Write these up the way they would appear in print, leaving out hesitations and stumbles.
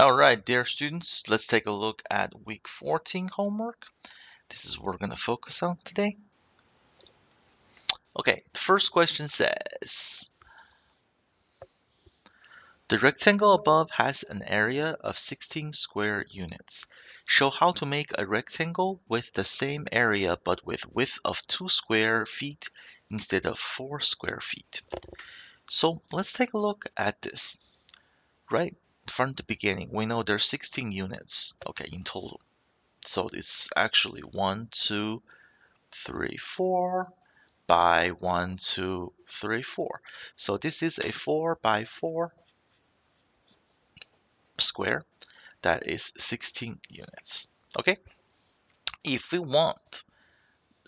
All right, dear students, let's take a look at week 14 homework. This is what we're going to focus on today. Okay, the first question says, the rectangle above has an area of 16 square units. Show how to make a rectangle with the same area but with width of 2 square feet instead of 4 square feet. So let's take a look at this. Right from the beginning, we know there's 16 units, okay, in total. So it's actually 1, 2, 3, 4 by 1, 2, 3, 4. So this is a 4 by 4 square that is 16 units. Okay, if we want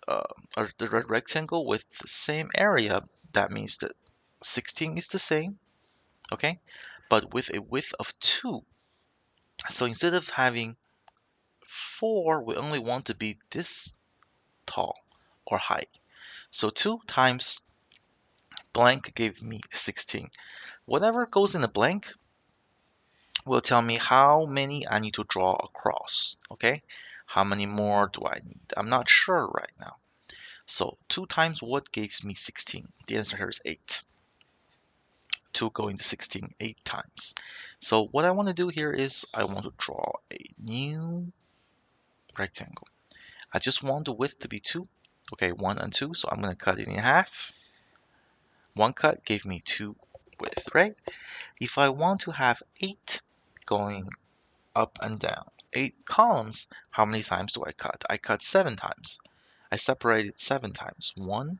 the rectangle with the same area, that means that 16 is the same, okay, but with a width of 2. So instead of having 4, we only want to be this tall or height. So 2 times blank gave me 16. Whatever goes in a blank will tell me how many I need to draw across, okay? How many more do I need? I'm not sure right now. So 2 times what gives me 16? The answer here is 8. 2 going to 16 8 times. So what I want to do here is I want to draw a new rectangle. I just want the width to be 2. Okay, 1 and 2, so I'm going to cut it in half. One cut gave me 2 width, right? If I want to have 8 going up and down, 8 columns, how many times do I cut? I cut 7 times. I separated 7 times. 1,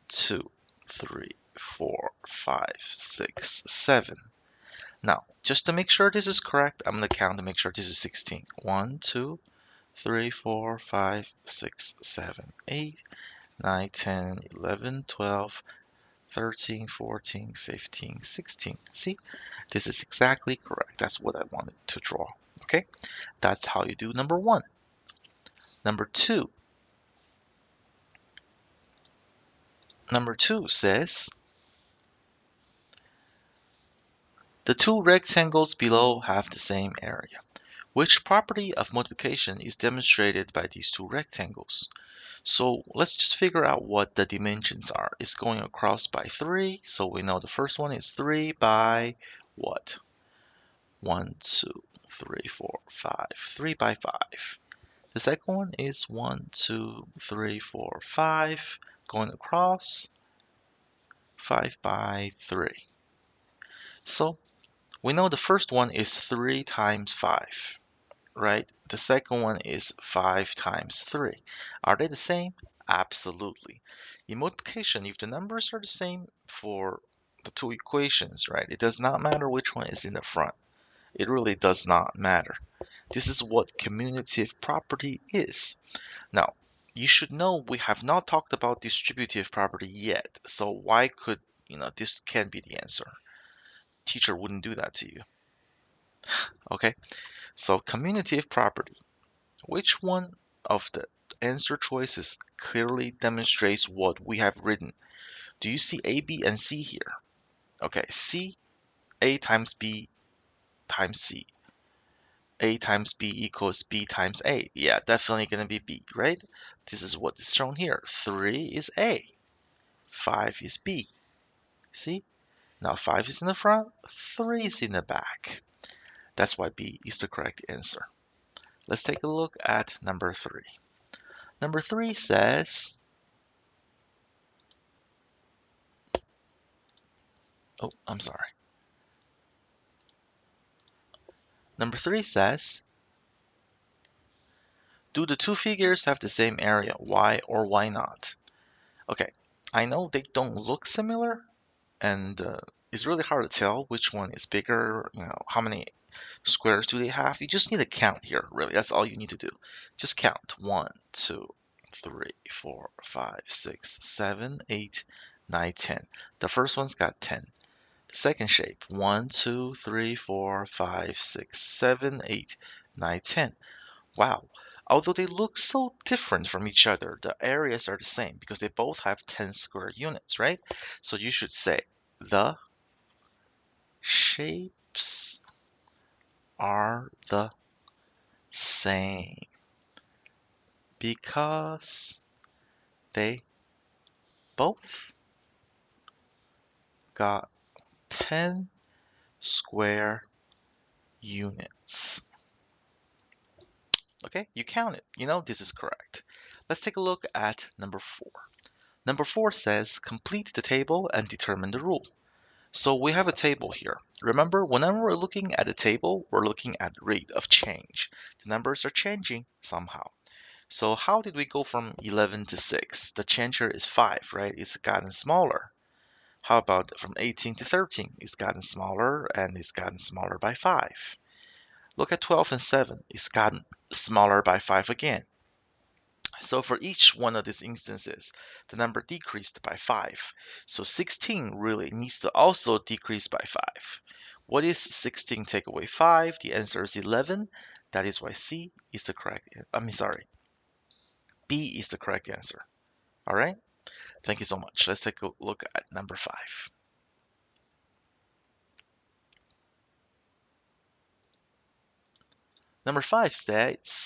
2, 3, 4, 5, 6, 7. Now, just to make sure this is correct, I'm going to count to make sure this is 16. 1, 2, 3, 4, 5, 6, 7, 8, 9, 10, 11, 12, 13, 14, 15, 16. See, this is exactly correct. That's what I wanted to draw. Okay, that's how you do number 1. Number 2. Number 2 says, the two rectangles below have the same area. Which property of multiplication is demonstrated by these two rectangles? So let's just figure out what the dimensions are. It's going across by 3, so we know the first one is 3 by what? 1, 2, 3, 4, 5. 3 by 5. The second one is 1, 2, 3, 4, 5. Going across, 5 by 3. So we know the first one is 3 times 5, right? The second one is 5 times 3. Are they the same? Absolutely. In multiplication, if the numbers are the same for the two equations, right, it does not matter which one is in the front. It really does not matter. This is what commutative property is. Now, you should know we have not talked about distributive property yet. So why could, this can be the answer. Teacher wouldn't do that to you. Okay? So commutative property. Which one of the answer choices clearly demonstrates what we have written? Do you see A, B, and C here? Okay, C, A times B times C. A times B equals B times A. Yeah, definitely going to be B, right? This is what is shown here. 3 is A. 5 is B. See? Now 5 is in the front, 3 is in the back. That's why B is the correct answer. Let's take a look at number 3. Number 3 says, oh, I'm sorry. Number 3 says, do the two figures have the same area? Why or why not? Okay, I know they don't look similar, and it's really hard to tell which one is bigger, how many squares do they have. You just need to count here, really. That's all you need to do. Just count. 1, 2, 3, 4, 5, 6, 7, 8, 9, 10. The first one's got 10. The second shape, 1, 2, 3, 4, 5, 6, 7, 8, 9, 10. Wow. Although they look so different from each other, the areas are the same because they both have 10 square units, right? So you should say the shapes are the same because they both got 10 square units. Okay, you count it. You know this is correct. Let's take a look at number 4. Number 4 says complete the table and determine the rule. So we have a table here. Remember, whenever we're looking at a table, we're looking at the rate of change. The numbers are changing somehow. So how did we go from 11 to 6? The change here is 5, right? It's gotten smaller. How about from 18 to 13? It's gotten smaller and it's gotten smaller by 5. Look at 12 and 7. It's gotten smaller by 5 again. So for each one of these instances, the number decreased by 5. So 16 really needs to also decrease by 5. What is 16 take away 5? The answer is 11. That is why C is the correct, sorry, B is the correct answer. All right? Thank you so much. Let's take a look at number 5. Number 5 states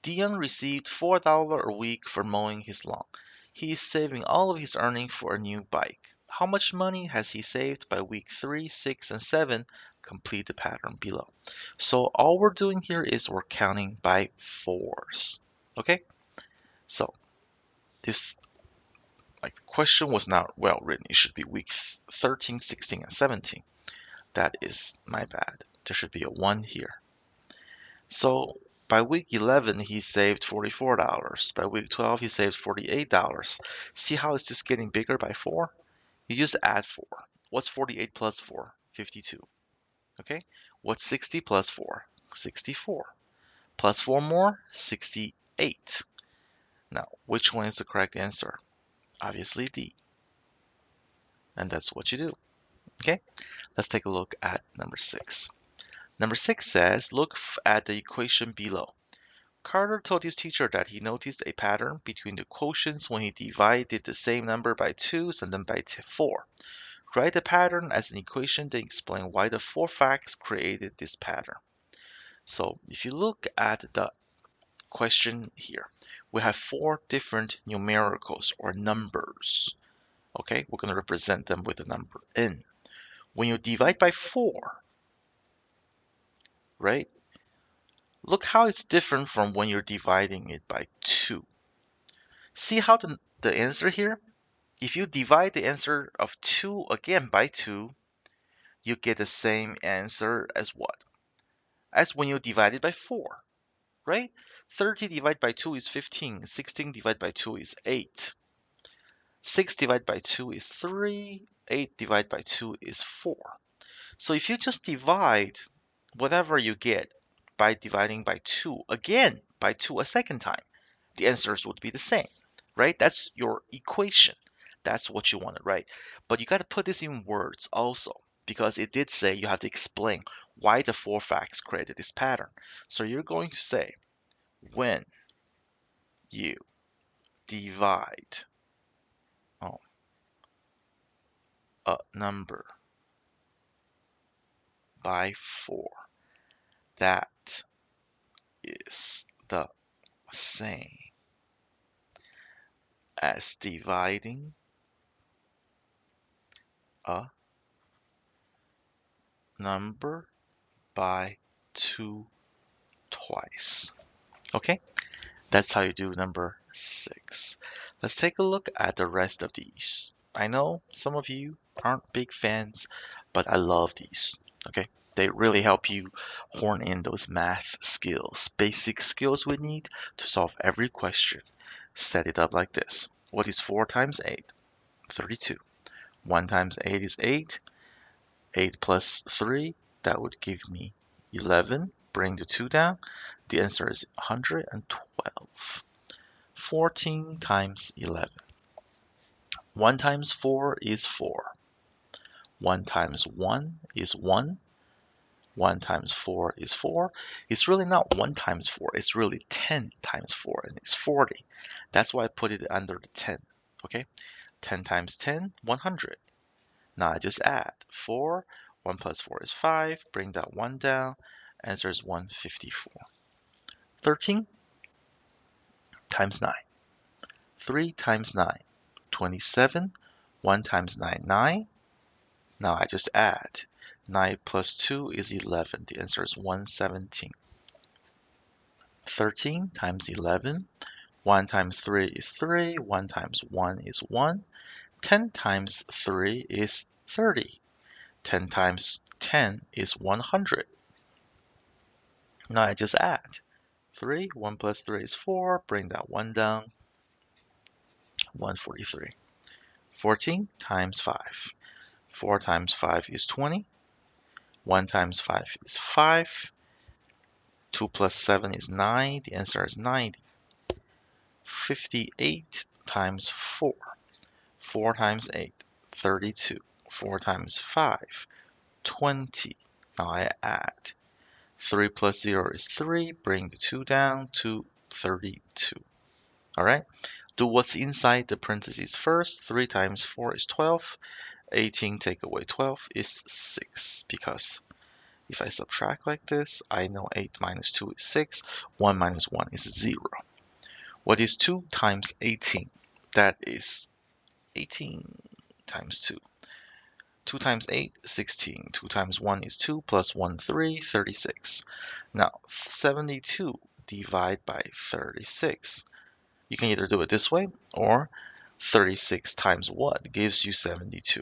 Dion received $4 a week for mowing his lawn. He is saving all of his earnings for a new bike. How much money has he saved by week 3, 6, and 7? Complete the pattern below. So all we're doing here is we're counting by fours. Okay? So this the question was not well written. It should be week 13, 16, and 17. That is my bad. There should be a 1 here. So by week 11, he saved $44. By week 12, he saved $48. See how it's just getting bigger by 4? You just add 4. What's 48 plus 4? 52. Okay? What's 60 plus 4? 64. Plus 4 more? 68. Now, which one is the correct answer? Obviously D. And that's what you do. Okay? Let's take a look at number 6. Number 6 says, look at the equation below. Carter told his teacher that he noticed a pattern between the quotients when he divided the same number by 2 and then by 4. Write the pattern as an equation, then explain why the 4 facts created this pattern. So if you look at the question here, we have 4 different numericals or numbers. Okay, we're going to represent them with the number n. When you divide by 4, right, look how it's different from when you're dividing it by 2. See how the answer here? If you divide the answer of 2 again by 2, you get the same answer as what? As when you divide it by 4, right? 30 divided by 2 is 15. 16 divided by 2 is 8. 6 divided by 2 is 3. 8 divided by 2 is 4. So if you just divide whatever you get by dividing by 2 again by 2 a second time, the answers would be the same, right? That's your equation. That's what you want to write. But you got to put this in words also, because it did say you have to explain why the 4 facts created this pattern. So you're going to say, when you divide a number by 4, that is the same as dividing a number by 2 twice. Okay? That's how you do number 6. Let's take a look at the rest of these. I know some of you aren't big fans, but I love these. Okay? They really help you horn in those math skills, basic skills we need to solve every question. Set it up like this. What is 4 times 8? 32. 1 times 8 is 8. 8 plus 3, that would give me 11. Bring the 2 down. The answer is 112. 14 times 11. 1 times 4 is 4. 1 times 1 is 1. 1 times 4 is 4. It's really not 1 times 4. It's really 10 times 4, and it's 40. That's why I put it under the 10. Okay? 10 times 10, 100. Now I just add 4. 1 plus 4 is 5. Bring that 1 down. Answer is 154. 13 times 9. 3 times 9. 27. 1 times 9, 9. Now I just add. 9 plus 2 is 11. The answer is 117. 13 times 11. 1 times 3 is 3. 1 times 1 is 1. 10 times 3 is 30. 10 times 10 is 100. Now I just add. 3, 1 plus 3 is 4. Bring that 1 down. 143. 14 times 5. 4 times 5 is 20. 1 times 5 is 5. 2 plus 7 is 9. The answer is 90. 58 times 4. 4 times 8, 32. 4 times 5, 20. Now I add. 3 plus 0 is 3. Bring the 2 down to 32. All right? Do what's inside the parentheses first. 3 times 4 is 12. 18 take away 12 is 6. Because if I subtract like this, I know 8 minus 2 is 6. 1 minus 1 is 0. What is 2 times 18? That is 18 times 2. 2 times 8, 16. 2 times 1 is 2, plus 1, 3, 36. Now, 72 divide by 36. You can either do it this way, or 36 times what gives you 72.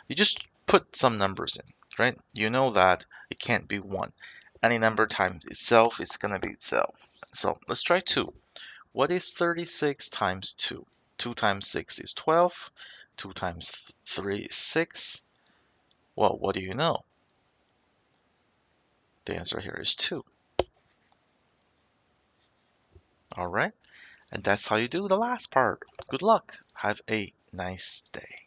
You just put some numbers in, right? You know that it can't be 1. Any number times itself is going to be itself. So let's try 2. What is 36 times 2? 2 times 6 is 12. 2 times 3 is 6. Well, what do you know? The answer here is 2. All right, and that's how you do the last part. Good luck. Have a nice day.